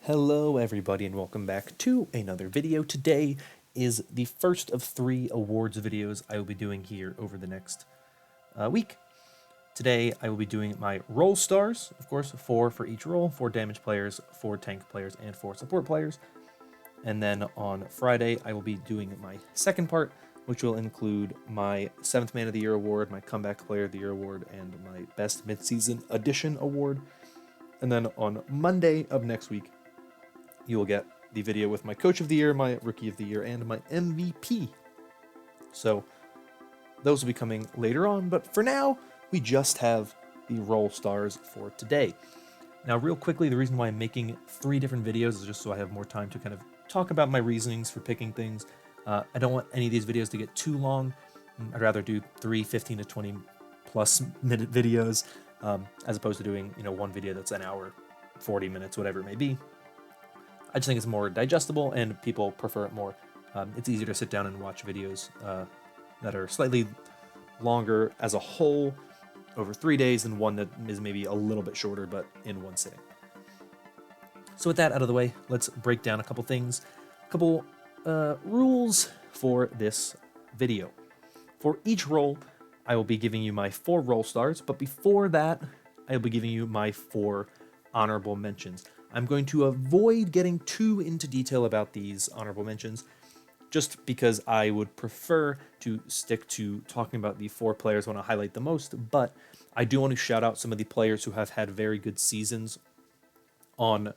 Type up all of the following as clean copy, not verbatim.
Hello everybody and welcome back to another video. Today is the first of 3 awards videos I will be doing here over the next week. Today I will be doing my Roll Stars, of course, 4 for each role, 4 damage players, 4 tank players, and 4 support players. And then on Friday I will be doing my second part, which will include my 7th Man of the Year award, my Comeback Player of the Year award, and my Best Mid-Season Addition award. And then on Monday of next week, you will get the video with my Coach of the Year, my Rookie of the Year, and my MVP. So those will be coming later on, but for now, we just have the Roll Stars for today. Now, real quickly, the reason why I'm making 3 different videos is just so I have more time to kind of talk about my reasonings for picking things. I don't want any of these videos to get too long. I'd rather do 3 15 to 20 plus minute videos as opposed to doing, one video that's an hour, 40 minutes, whatever it may be. I just think it's more digestible and people prefer it more. It's easier to sit down and watch videos that are slightly longer as a whole over 3 days than one that is maybe a little bit shorter but in one sitting. So with that out of the way, let's break down a couple things, a couple rules for this video. For each role, I will be giving you my 4 roll stars, but before that, I will be giving you my 4 honorable mentions. I'm going to avoid getting too into detail about these honorable mentions, just because I would prefer to stick to talking about the 4 players I want to highlight the most, but I do want to shout out some of the players who have had very good seasons on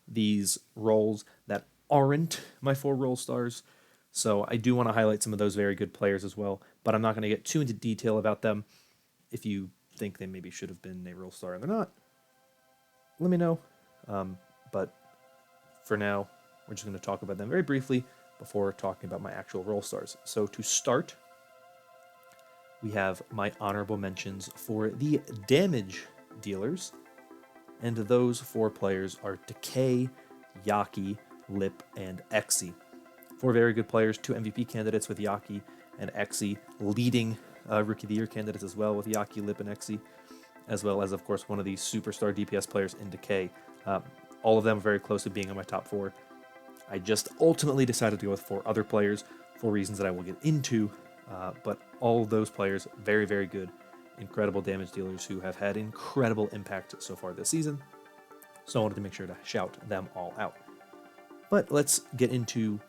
these roles that aren't my 4 roll stars. So I do want to highlight some of those very good players as well, but I'm not going to get too into detail about them. If you think they maybe should have been a roll star and they're not, let me know. But for now, we're just going to talk about them very briefly before talking about my actual roll stars. So to start, we have my honorable mentions for the damage dealers, and those 4 players are Decay, Yaki, Lip, and Exi. 4 very good players, 2 MVP candidates with Yaki and Exi, leading Rookie of the Year candidates as well with Yaki, Lip, and Exi, as well as, of course, one of the superstar DPS players in Decay. All of them are very close to being in my top 4. I just ultimately decided to go with 4 other players for reasons that I will get into, but all of those players, very, very good, incredible damage dealers who have had incredible impact so far this season. So I wanted to make sure to shout them all out. But let's get into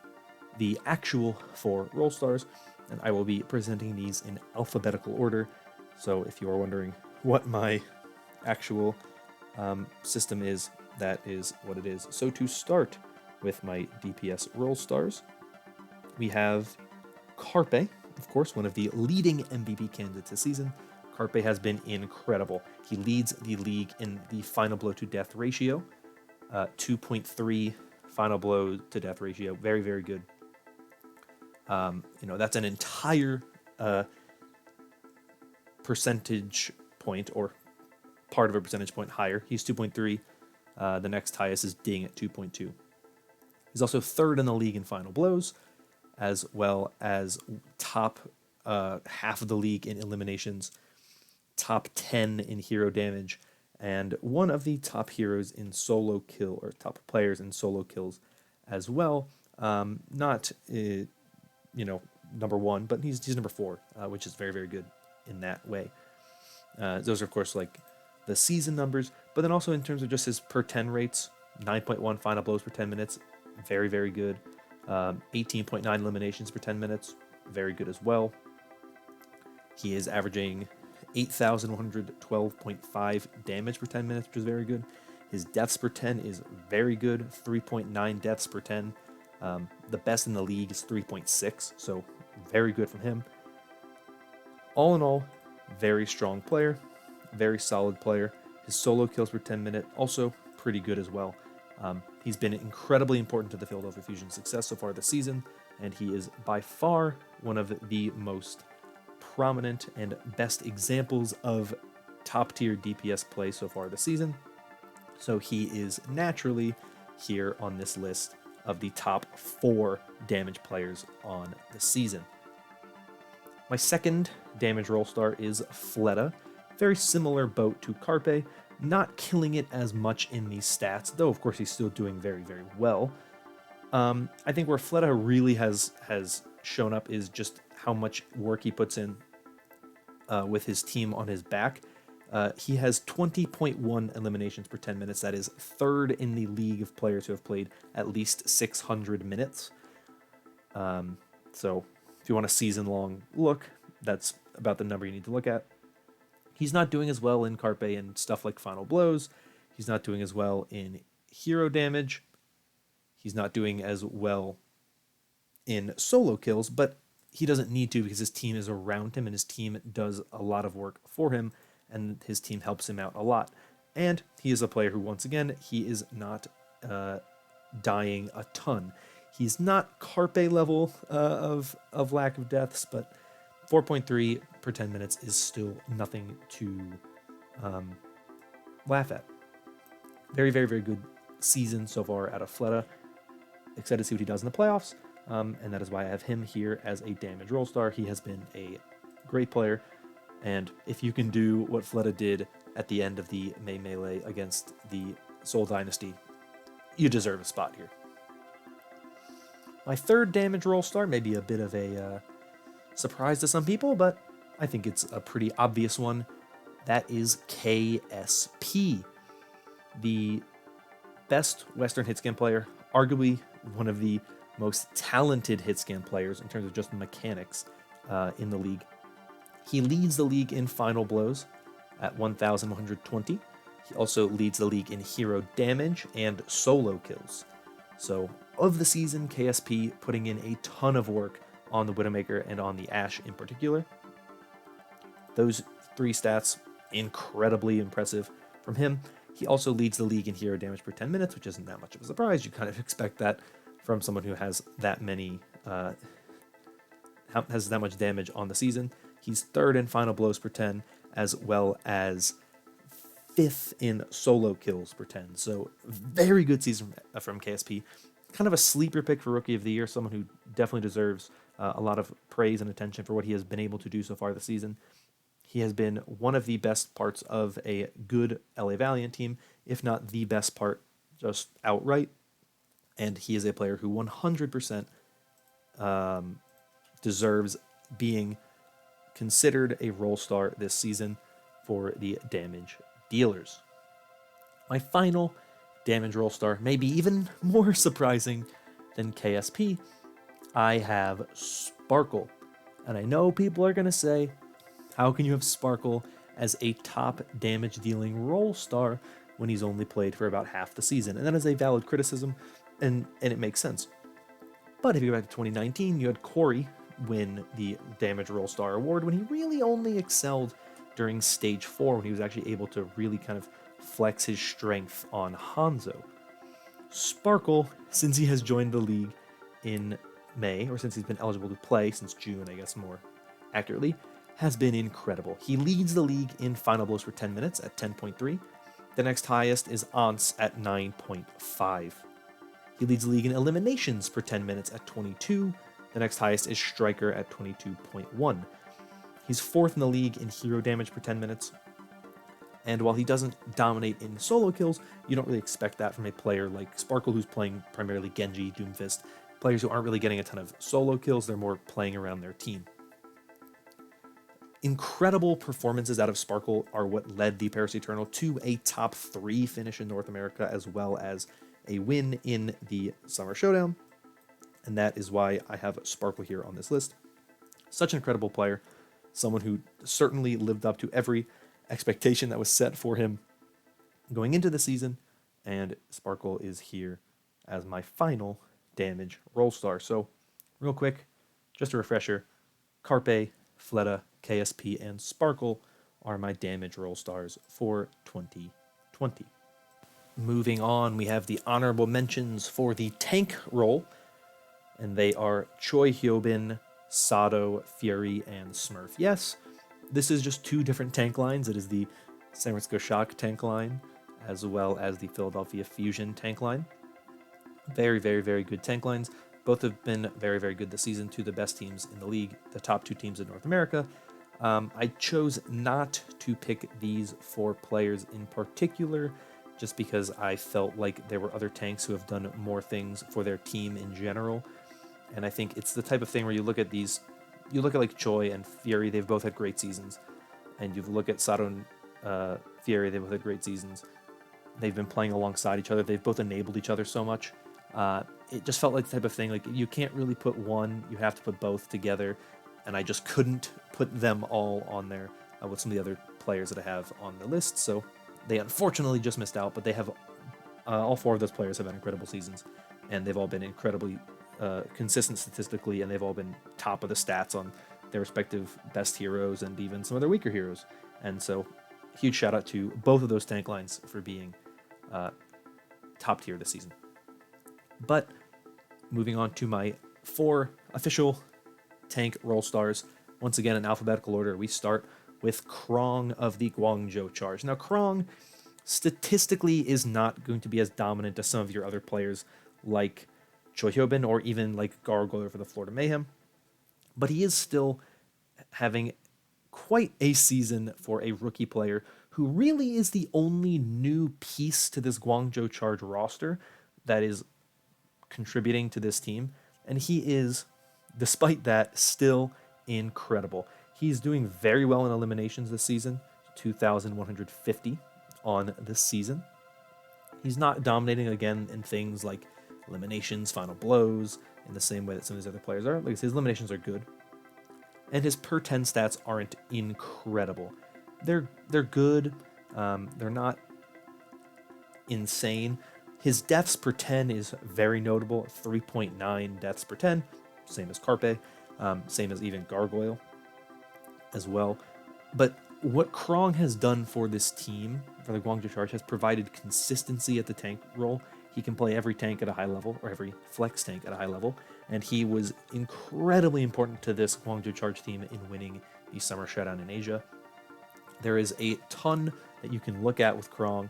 the actual 4 roll stars, and I will be presenting these in alphabetical order. So if you are wondering what my actual system is, that is what it is. So to start with my DPS roll stars, we have Carpe, of course, one of the leading MVP candidates this season. Carpe has been incredible. He leads the league in the final blow to death ratio, 2.3 final blow to death ratio. Very, very good. That's an entire percentage point, or part of a percentage point higher. He's 2.3. The next highest is Ding at 2.2. He's also 3rd in the league in final blows, as well as top half of the league in eliminations, top 10 in hero damage, and one of the top heroes in solo kill, or top players in solo kills as well. Not number 1, but he's number 4, which is very, very good in that way. Those are, of course, like the season numbers, but then also in terms of just his per 10 rates, 9.1 final blows per 10 minutes, very, very good. 18.9 eliminations per 10 minutes, very good as well. He is averaging 8,112.5 damage per 10 minutes, which is very good. His deaths per 10 is very good, 3.9 deaths per 10. The best in the league is 3.6, so very good from him. All in all, very strong player, very solid player. His solo kills per 10 minute, also pretty good as well. He's been incredibly important to the Philadelphia Fusion's success so far this season, and he is by far one of the most prominent and best examples of top-tier DPS play so far this season. So he is naturally here on this list of the top 4 damage players on the season. My second damage roll star is Fleta. Very similar boat to Carpe, not killing it as much in these stats, though of course he's still doing very, very well. I think where Fleta really has shown up is just how much work he puts in with his team on his back. He has 20.1 eliminations per 10 minutes. That is third in the league of players who have played at least 600 minutes. So if you want a season-long look, that's about the number you need to look at. He's not doing as well in Carpe and stuff like Final Blows. He's not doing as well in hero damage. He's not doing as well in solo kills, but he doesn't need to because his team is around him and his team does a lot of work for him and his team helps him out a lot. And he is a player who, once again, he is not dying a ton. He's not Carpe level of lack of deaths, but 4.3 per 10 minutes is still nothing to laugh at. Very, very, very good season so far out of Fleta. Excited to see what he does in the playoffs, and that is why I have him here as a damage roll star. He has been a great player, and if you can do what Fleta did at the end of the May Melee against the Soul Dynasty, you deserve a spot here. My third damage roll star may be a bit of a surprise to some people, but I think it's a pretty obvious one. That is KSP, the best Western hitscan player, arguably one of the most talented hitscan players in terms of just mechanics in the league. He leads the league in final blows at 1,120. He also leads the league in hero damage and solo kills. So of the season, KSP putting in a ton of work on the Widowmaker and on the Ashe in particular. Those three stats, incredibly impressive from him. He also leads the league in hero damage per 10 minutes, which isn't that much of a surprise. You kind of expect that from someone who has that many, has that much damage on the season. He's third in final blows per 10, as well as fifth in solo kills per 10. So very good season from KSP. Kind of a sleeper pick for Rookie of the Year, someone who definitely deserves a lot of praise and attention for what he has been able to do so far this season. He has been one of the best parts of a good LA Valiant team, if not the best part, just outright. And he is a player who 100% deserves being considered a role star this season for the damage dealers. My final damage roll star may be even more surprising than KSP. I have Sparkle. And I know people are going to say, how can you have Sparkle as a top damage dealing role star when he's only played for about half the season? And that is a valid criticism, and it makes sense. But if you go back to 2019, you had Corey win the damage roll star award when he really only excelled during stage 4, when he was actually able to really kind of flex his strength on Hanzo. Sparkle, since he has joined the league in May, or since he's been eligible to play since June, I guess more accurately, has been incredible. He leads the league in final blows for 10 minutes at 10.3. The next highest is Ance at 9.5. He leads the league in eliminations per 10 minutes at 22. The next highest is Striker at 22.1. He's fourth in the league in hero damage per 10 minutes. And while he doesn't dominate in solo kills, you don't really expect that from a player like Sparkle, who's playing primarily Genji, Doomfist, players who aren't really getting a ton of solo kills, they're more playing around their team. Incredible performances out of Sparkle are what led the Paris Eternal to a top 3 finish in North America, as well as a win in the Summer Showdown. And that is why I have Sparkle here on this list. Such an incredible player, someone who certainly lived up to every expectation that was set for him going into the season, and Sparkle is here as my final damage roll star. So real quick, just a refresher, Carpe, Fleta, KSP, and Sparkle are my damage roll stars for 2020. Moving on, we have the honorable mentions for the tank role, and they are Choi Hyobin, Sado, Fury, and Smurf. Yes, this is just 2 different tank lines. It is the San Francisco Shock tank line, as well as the Philadelphia Fusion tank line. Very, very, very good tank lines. Both have been very, very good this season. 2 of the best teams in the league, the top 2 teams in North America. I chose not to pick these 4 players in particular, just because I felt like there were other tanks who have done more things for their team in general. And I think it's the type of thing where you look at like Choi and Fury, they've both had great seasons. And you look at Sato and Fury, they've both had great seasons. They've been playing alongside each other. They've both enabled each other so much. It just felt like the type of thing, like you can't really put one, you have to put both together. And I just couldn't put them all on there with some of the other players that I have on the list. So they unfortunately just missed out, but they have all 4 of those players have had incredible seasons, and they've all been incredibly consistent statistically, and they've all been top of the stats on their respective best heroes and even some of their weaker heroes. And so huge shout out to both of those tank lines for being top tier this season. But moving on to my 4 official tank roll stars. Once again, in alphabetical order, we start with Krong of the Guangzhou Charge. Now, Krong statistically is not going to be as dominant as some of your other players like Choi Hyobin or even like Gargoyle for the Florida Mayhem, but he is still having quite a season for a rookie player who really is the only new piece to this Guangzhou Charge roster that is contributing to this team, and he is, despite that, still incredible. He's doing very well in eliminations this season, 2,150 on this season. He's not dominating again in things like eliminations, final blows, in the same way that some of these other players are. Like his eliminations are good, and his per 10 stats aren't incredible. They're good. They're not insane. His deaths per 10 is very notable, 3.9 deaths per 10, same as Carpe, same as even Gargoyle as well. But what Krong has done for this team, for the Guangzhou Charge, has provided consistency at the tank role. He can play every tank at a high level, or every flex tank at a high level, and he was incredibly important to this Guangzhou Charge team in winning the Summer Showdown in Asia. There is a ton that you can look at with Krong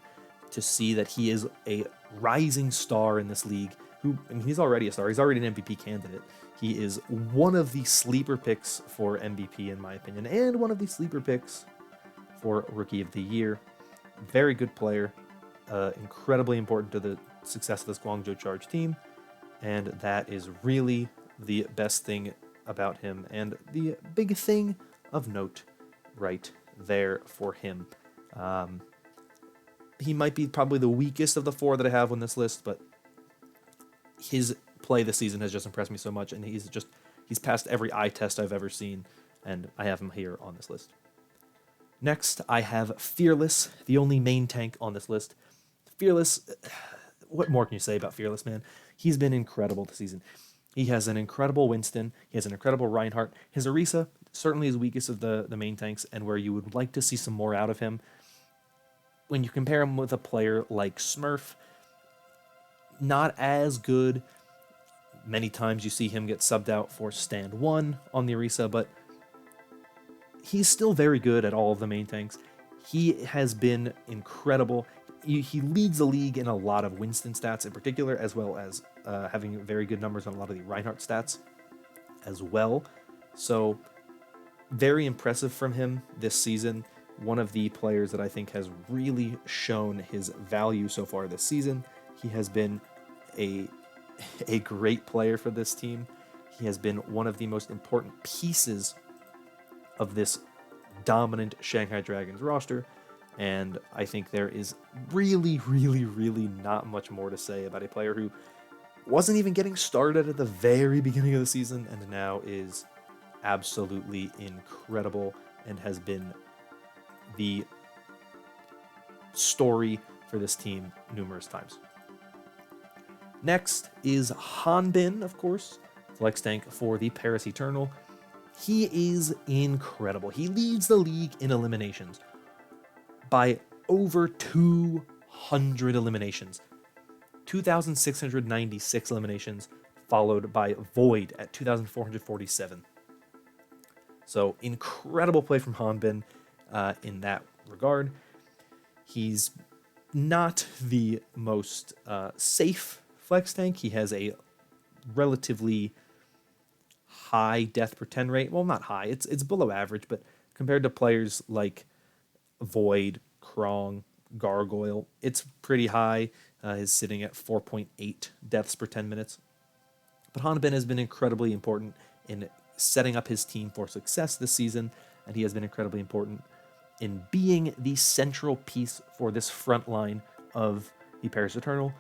to see that he is a rising star in this league. He's already a star. He's already an MVP candidate. He is one of the sleeper picks for MVP, in my opinion, and one of the sleeper picks for Rookie of the Year. Very good player, incredibly important to the success of this Guangzhou Charge team, and that is really the best thing about him, and the big thing of note right there for him. He might be probably the weakest of the 4 that I have on this list, but his play this season has just impressed me so much, and he's passed every eye test I've ever seen, and I have him here on this list. Next, I have Fearless, the only main tank on this list. Fearless, what more can you say about Fearless, man? He's been incredible this season. He has an incredible Winston. He has an incredible Reinhardt. His Orisa certainly is weakest of the main tanks, and where you would like to see some more out of him. When you compare him with a player like Smurf, not as good. Many times you see him get subbed out for stand 1 on the Orisa, but he's still very good at all of the main tanks. He has been incredible. He leads the league in a lot of Winston stats in particular, as well as having very good numbers on a lot of the Reinhardt stats as well. So very impressive from him this season. One of the players that I think has really shown his value so far this season. He has been a great player for this team. He has been one of the most important pieces of this dominant Shanghai Dragons roster, and I think there is really, really, really not much more to say about a player who wasn't even getting started at the very beginning of the season and now is absolutely incredible and has been the story for this team numerous times. Next is Hanbin, of course, flex tank for the Paris Eternal. He is incredible. He leads the league in eliminations by over 200 eliminations. 2,696 eliminations, followed by Void at 2,447. So incredible play from Hanbin in that regard. He's not the most safe flex tank. He has a relatively high death per 10 rate. Well, not high. It's below average, but compared to players like Void, Krong, Gargoyle, it's pretty high. He's sitting at 4.8 deaths per 10 minutes. But Hanbin has been incredibly important in setting up his team for success this season, and he has been incredibly important in being the central piece for this front line of the Paris Eternal.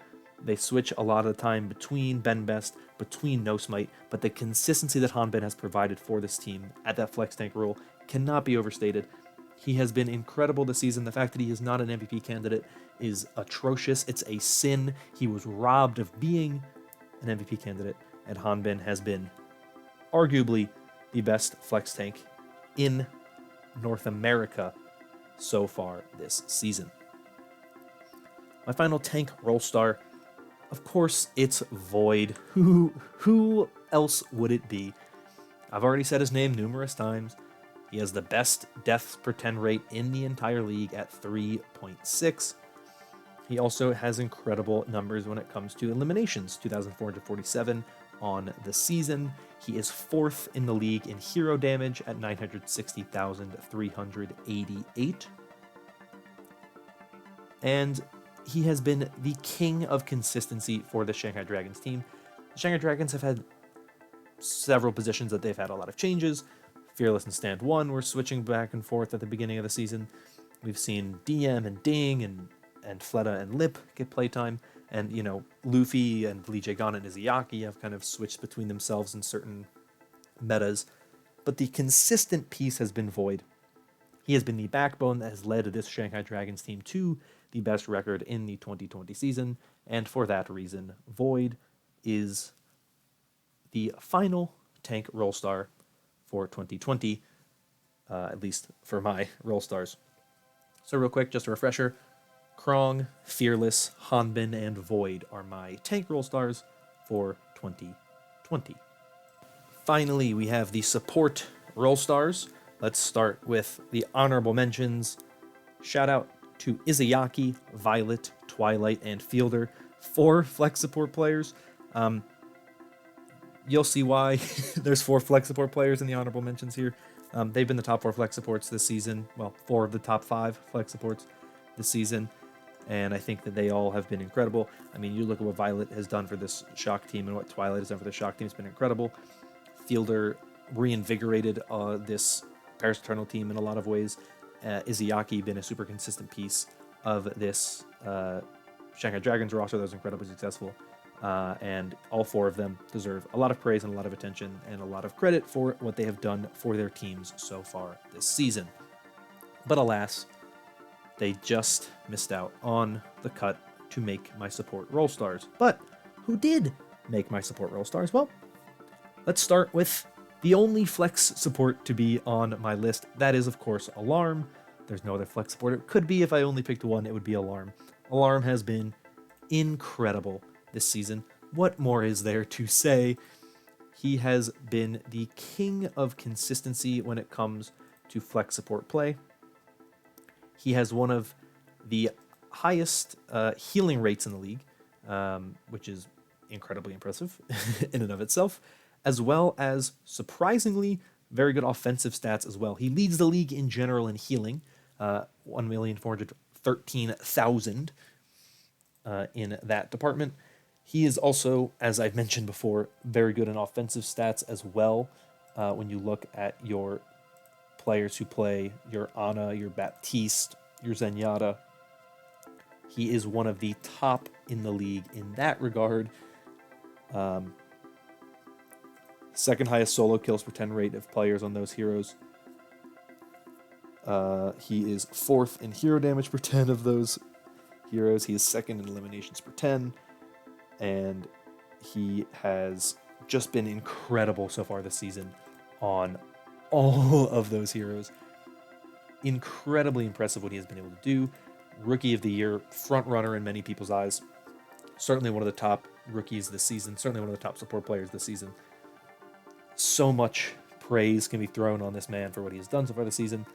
They switch a lot of the time between Ben Best, between No Smite, but the consistency that Hanbin has provided for this team at that flex tank role cannot be overstated. He has been incredible this season. The fact that he is not an MVP candidate is atrocious. It's a sin. He was robbed of being an MVP candidate, and Hanbin has been arguably the best flex tank in North America so far this season. My final tank roll star, of course, it's Void. Who else would it be? I've already said his name numerous times. He has the best deaths per 10 rate in the entire league at 3.6. He also has incredible numbers when it comes to eliminations, 2,447 on the season. He is 4th in the league in hero damage at 960,388. And he has been the king of consistency for the Shanghai Dragons team. The Shanghai Dragons have had several positions that they've had a lot of changes. Fearless and Stand 1 were switching back and forth at the beginning of the season. We've seen DM and Ding and Fleta and Lip get playtime. And, you know, Luffy and Lee Jae-gon and Izayaki have kind of switched between themselves in certain metas. But the consistent piece has been Void. He has been the backbone that has led this Shanghai Dragons team to the best record in the 2020 season. And for that reason, Void is the final tank roll star for 2020, at least for my roll stars. So real quick, just a refresher, Krong, Fearless, Hanbin, and Void are my tank roll stars for 2020. Finally, we have the support roll stars. Let's start with the honorable mentions. Shout out to Izayaki, Violet, Twilight, and Fielder, 4 flex support players. You'll see why there's 4 flex support players in the honorable mentions here. They've been the top 4 flex supports this season. Well, 4 of the top 5 flex supports this season. And I think that they all have been incredible. I mean, you look at what Violet has done for this Shock team and what Twilight has done for the Shock team. It's been incredible. Fielder reinvigorated this Paris Eternal team in a lot of ways. Izayaki been a super consistent piece of this Shanghai Dragons roster that was incredibly successful. And all 4 of them deserve a lot of praise and a lot of attention and a lot of credit for what they have done for their teams so far this season. But alas, they just missed out on the cut to make my support roll stars. But who did make my support roll stars? Well, let's start with the only flex support to be on my list. That is, of course, Alarm. There's no other flex support. It could be if I only picked one, it would be Alarm. Alarm has been incredible this season. What more is there to say? He has been the king of consistency when it comes to flex support play. He has one of the highest healing rates in the league, which is incredibly impressive in and of itself, as well as surprisingly very good offensive stats as well. He leads the league in general in healing, 1,413,000 in that department. He is also, as I've mentioned before, very good in offensive stats as well. When you look at your players who play your Ana, your Baptiste, your Zenyatta, he is one of the top in the league in that regard. Second highest solo kills per 10 rate of players on those heroes. He is 4th in hero damage per 10 of those heroes. He is 2nd in eliminations per 10. And he has just been incredible so far this season on all of those heroes. Incredibly impressive what he has been able to do. Rookie of the Year, front runner in many people's eyes. Certainly one of the top rookies this season. Certainly one of the top support players this season. So much praise can be thrown on this man for what he has done so far this season.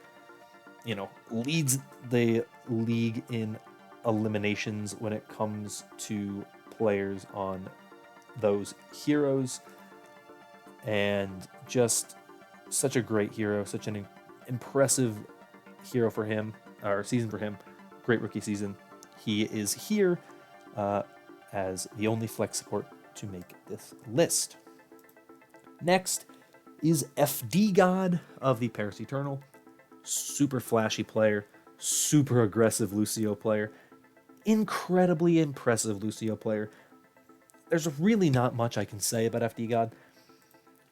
You know, leads the league in eliminations when it comes to players on those heroes, and just such a great hero, such an impressive hero for him, or season for him. Great rookie season. He is here as the only flex support to make this list. Next is FD God of the Paris Eternal. Super flashy player, super aggressive Lucio player, incredibly impressive Lucio player. There's really not much I can say about FD God.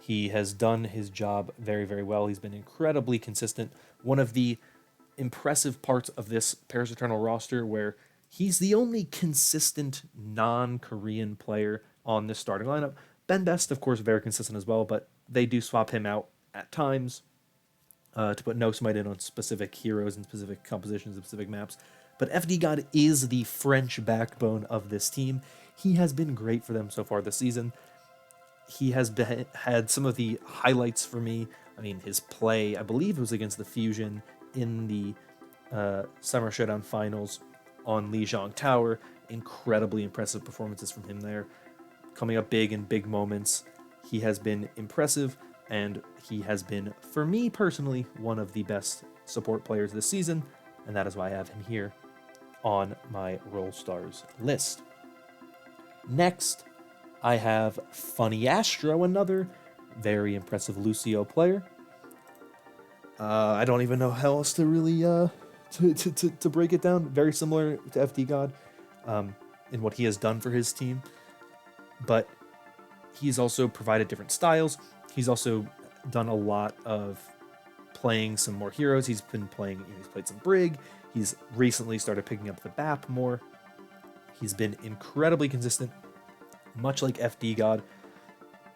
He has done his job very, very well. He's been incredibly consistent. One of the impressive parts of this Paris Eternal roster where he's the only consistent non-Korean player on this starting lineup. Ben Best, of course, very consistent as well, but they do swap him out at times to put No Smite in on specific heroes and specific compositions and specific maps. But FD God is the French backbone of this team. He has been great for them so far this season. He has had some of the highlights for me. I mean, his play, I believe it was against the Fusion in the Summer Showdown Finals on Lijiang Tower. Incredibly impressive performances from him there. Coming up big in big moments. He has been impressive, and he has been, for me personally, one of the best support players this season, and that is why I have him here on my Roll Stars list. Next, I have Funny Astro, another very impressive Lucio player. I don't even know how else to really to break it down. Very similar to FD God in what he has done for his team, but he's also provided different styles. He's also done a lot of playing some more heroes. He's been playing. He's played some Brig. He's recently started picking up the BAP more. He's been incredibly consistent. Much like FD God,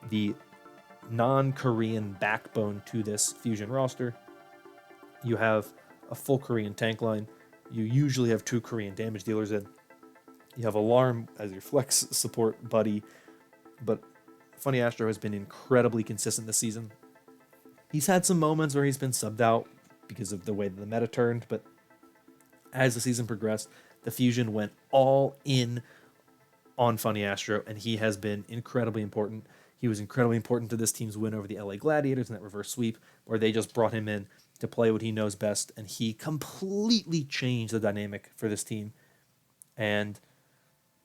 the non-Korean backbone to this Fusion roster. You have a full Korean tank line. You usually have 2 Korean damage dealers in. You have Alarm as your flex support buddy. But Funny Astro has been incredibly consistent this season. He's had some moments where he's been subbed out because of the way that the meta turned, but as the season progressed, the Fusion went all in on Funny Astro, and he has been incredibly important. He was incredibly important to this team's win over the LA Gladiators in that reverse sweep, where they just brought him in to play what he knows best, and he completely changed the dynamic for this team. And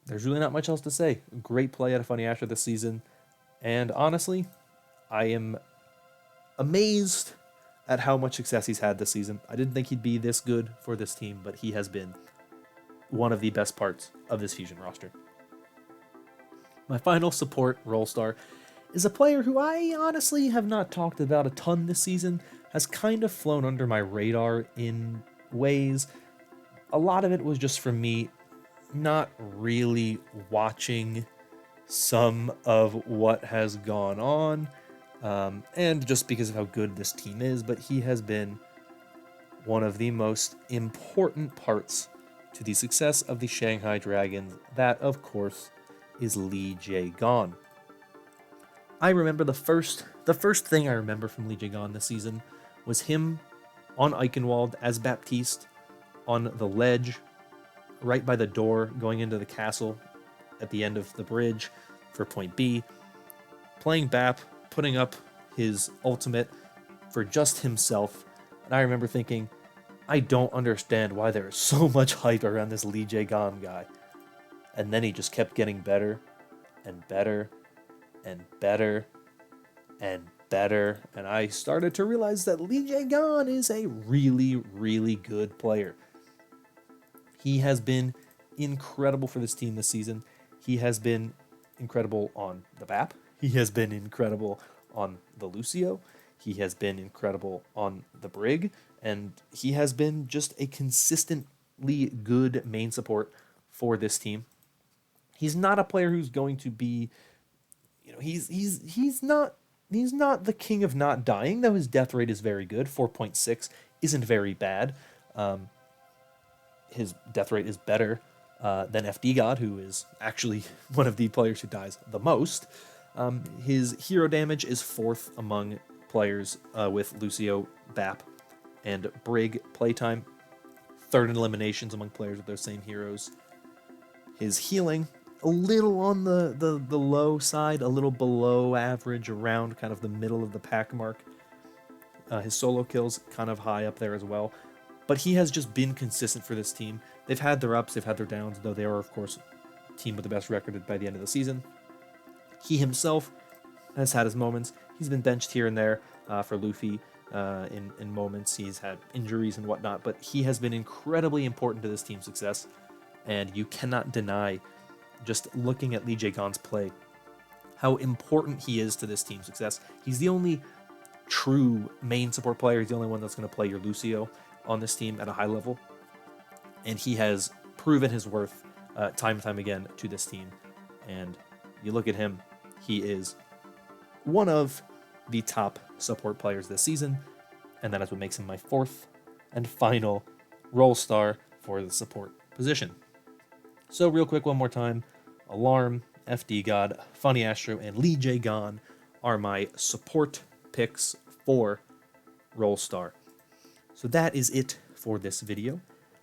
there's really not much else to say. Great play out of Funny Astro this season, and honestly, I am amazed at how much success he's had this season. I didn't think he'd be this good for this team, but he has been one of the best parts of this Fusion roster. My final support Roll Star is a player who I honestly have not talked about a ton this season, has kind of flown under my radar in ways. A lot of it was just from me not really watching some of what has gone on, and just because of how good this team is, but he has been one of the most important parts to the success of the Shanghai Dragons. That, of course, is Lee Jae-gon. I remember the first thing I remember from Lee Jae-gon this season was him on Eichenwald as Baptiste on the ledge right by the door going into the castle at the end of the bridge for point B, playing BAP, putting up his ultimate for just himself. And I remember thinking, I don't understand why there is so much hype around this Lee Jae-gon guy. And then he just kept getting better and better and better and better. And I started to realize that Lee Jae-gon is a really, really good player. He has been incredible for this team this season. He has been incredible on the BAP. He has been incredible on the Lucio. He has been incredible on the Brig. And he has been just a consistently good main support for this team. He's not a player who's going to be, he's not the king of not dying, though his death rate is very good. 4.6 isn't very bad. His death rate is better than FD God, who is actually one of the players who dies the most. His hero damage is 4th among players with Lucio, BAP, and Brig playtime. 3rd in eliminations among players with those same heroes. His healing, a little on the low side, a little below average, around kind of the middle of the pack mark. His solo kills kind of high up there as well. But he has just been consistent for this team. They've had their ups, they've had their downs, though they are, of course, team with the best record by the end of the season. He himself has had his moments. He's been benched here and there for Luffy in moments. He's had injuries and whatnot, but he has been incredibly important to this team's success. And you cannot deny, just looking at Lee Jae-gon's play, how important he is to this team's success. He's the only true main support player. He's the only one that's going to play your Lucio on this team at a high level. And he has proven his worth time and time again to this team. And you look at him, he is one of the top support players this season, and that is what makes him my fourth and final Roll Star for the support position. So real quick, one more time, Alarm, FD God, Funny Astro, and Lee Jae-gon are my support picks for Roll Star. So that is it for this video.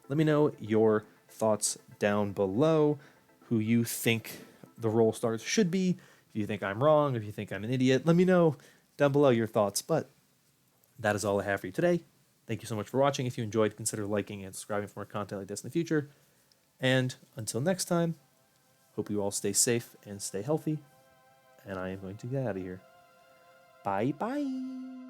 Let me know your thoughts down below, who you think the Roll Stars should be. If you think I'm wrong, if you think I'm an idiot, let me know down below your thoughts. But that is all I have for you today. Thank you so much for watching. If you enjoyed, consider liking and subscribing for more content like this in the future. And until next time, hope you all stay safe and stay healthy. And I am going to get out of here. Bye-bye.